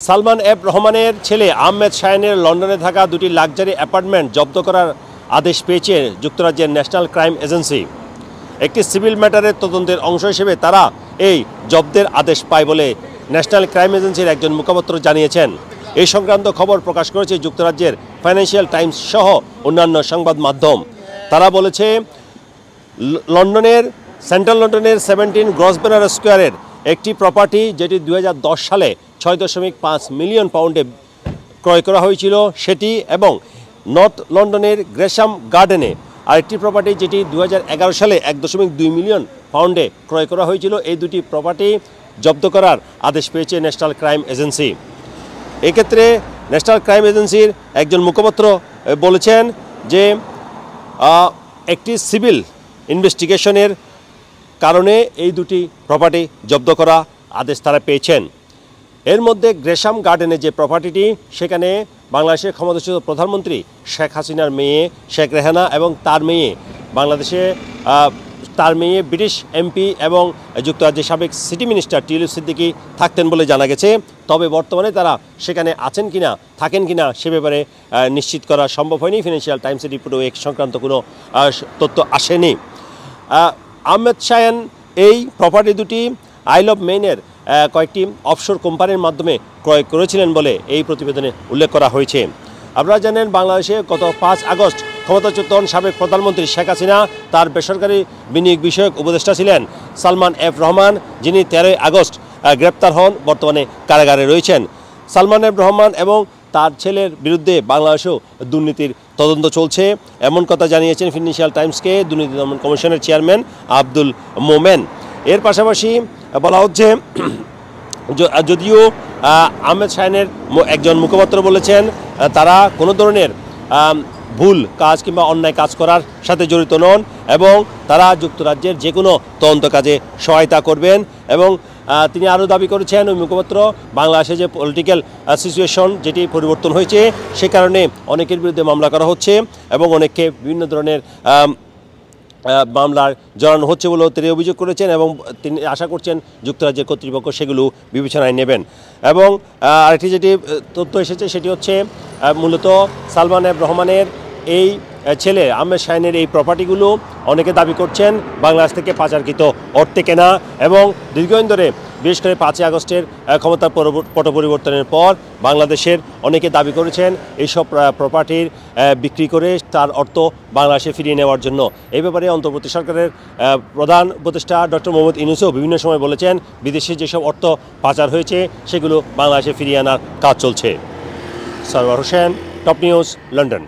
Salman F রহমানের ছেলে আহমেদ শাহিনের লন্ডনে থাকা দুটি লাক্সারি অ্যাপার্টমেন্ট জব্দ করার আদেশ পেয়েছে যুক্তরাজ্যের ন্যাশনাল ক্রাইম এজেন্সি। একটি সিভিল ম্যাটারের তদন্তের অংশ হিসেবে তারা এই জব্দের আদেশ পায় বলে ন্যাশনাল ক্রাইম এজেন্সির একজন মুখপাত্র জানিয়েছেন। এই সংক্রান্ত খবর প্রকাশ করেছে যুক্তরাজ্যের ফাইন্যান্সিয়াল টাইমস সহ অন্যান্য সংবাদ মাধ্যম। তারা বলেছে সেন্ট্রাল লন্ডনের 17 গ্রসভেনার স্কোয়ারের একটি প্রপার্টি, যেটি 2010 সালে 6.5 মিলিয়ন পাউন্ডে ক্রয় করা হয়েছিল সেটি, এবং নর্থ লন্ডনের গ্রেশাম গার্ডেনে আরেকটি প্রপার্টি যেটি 2011 সালে 1.2 মিলিয়ন পাউন্ডে ক্রয় করা হয়েছিল। এই দুটি প্রপার্টি জব্দ করার আদেশ পেয়েছে ন্যাশনাল ক্রাইম এজেন্সি। এক্ষেত্রে ন্যাশনাল ক্রাইম এজেন্সির একজন মুখপাত্র বলেছেন যে একটি সিভিল ইনভেস্টিগেশনের কারণে এই দুটি প্রপার্টি জব্দ করা আদেশ তারা পেয়েছেন। এর মধ্যে গ্রেশাম গার্ডেনে যে প্রপার্টিটি, সেখানে বাংলাদেশের ক্ষমতাচ্যুত প্রধানমন্ত্রী শেখ হাসিনার মেয়ে শেখ রেহানা এবং তার মেয়ে ব্রিটিশ এমপি এবং যুক্তরাজ্যের সাবেক সিটি মিনিস্টার টিউলিপ সিদ্দিকী থাকতেন বলে জানা গেছে। তবে বর্তমানে তারা সেখানে আছেন কিনা, থাকেন কিনা সে ব্যাপারে নিশ্চিত করা সম্ভব হয়নি। ফিনান্সিয়াল টাইমসের রিপোর্টেও এই সংক্রান্ত কোনো তথ্য আসেনি। আহমেদ শাহিন এই প্রপার্টি দুটি আইল অফ মেইনের কয়েকটি অফশোর কোম্পানির মাধ্যমে ক্রয় করেছিলেন বলে এই প্রতিবেদনে উল্লেখ করা হয়েছে। আপনারা জানেন, বাংলাদেশে গত 5 আগস্ট ক্ষমতাচ্যুত সাবেক প্রধানমন্ত্রী শেখ হাসিনা তার বেসরকারি বিনিয়োগ বিষয়ক উপদেষ্টা ছিলেন সালমান এফ রহমান, যিনি 13 আগস্ট গ্রেপ্তার হন, বর্তমানে কারাগারে রয়েছেন। সালমান এফ রহমান এবং তার ছেলের বিরুদ্ধে বাংলাদেশেও দুর্নীতির তদন্ত চলছে, এমন কথা জানিয়েছেন ফিনান্সিয়াল টাইমসকে দুর্নীতি দমন কমিশনের চেয়ারম্যান আব্দুল মোমেন। এর পাশাপাশি বলা হচ্ছে, যদিও আহমেদ শাহিনের একজন মুখপাত্র বলেছেন তারা কোনো ধরনের ভুল কাজ কিংবা অন্যায় কাজ করার সাথে জড়িত নন এবং তারা যুক্তরাজ্যের যে কোনো তদন্ত কাজে সহায়তা করবেন। এবং তিনি আরও দাবি করেছেন, ওই মুখপাত্র, বাংলাদেশে যে পলিটিক্যাল সিচুয়েশন যেটি পরিবর্তন হয়েছে সে কারণে অনেকের বিরুদ্ধে মামলা করা হচ্ছে এবং অনেককে বিভিন্ন ধরনের মামলার জড়ানো হচ্ছে বলেও তিনি অভিযোগ করেছেন এবং তিনি আশা করছেন যুক্তরাজ্যের কর্তৃপক্ষ সেগুলো বিবেচনায় নেবেন। এবং আরেকটি যেটি তথ্য এসেছে সেটি হচ্ছে মূলত সালমান এফ রহমানের এই ছেলে আহমেদ শাহিনের এই প্রপার্টিগুলো অনেকে দাবি করছেন বাংলাদেশ থেকে পাচারকৃত অর্থে কেনা, এবং দীর্ঘদিন ধরে বিশেষ করে 5 আগস্টের ক্ষমতার পট পরিবর্তনের পর বাংলাদেশের অনেকে দাবি করেছেন এইসব প্রপার্টির বিক্রি করে তার অর্থ বাংলাদেশে ফিরিয়ে নেওয়ার জন্য। এই ব্যাপারে অন্তর্বর্তী সরকারের প্রধান উপদেষ্টা ডক্টর মোহাম্মদ ইউনূসও বিভিন্ন সময় বলেছেন বিদেশে যেসব অর্থ পাচার হয়েছে সেগুলো বাংলাদেশে ফিরিয়ে আনার কাজ চলছে। Sarwar Hossain, top news, London.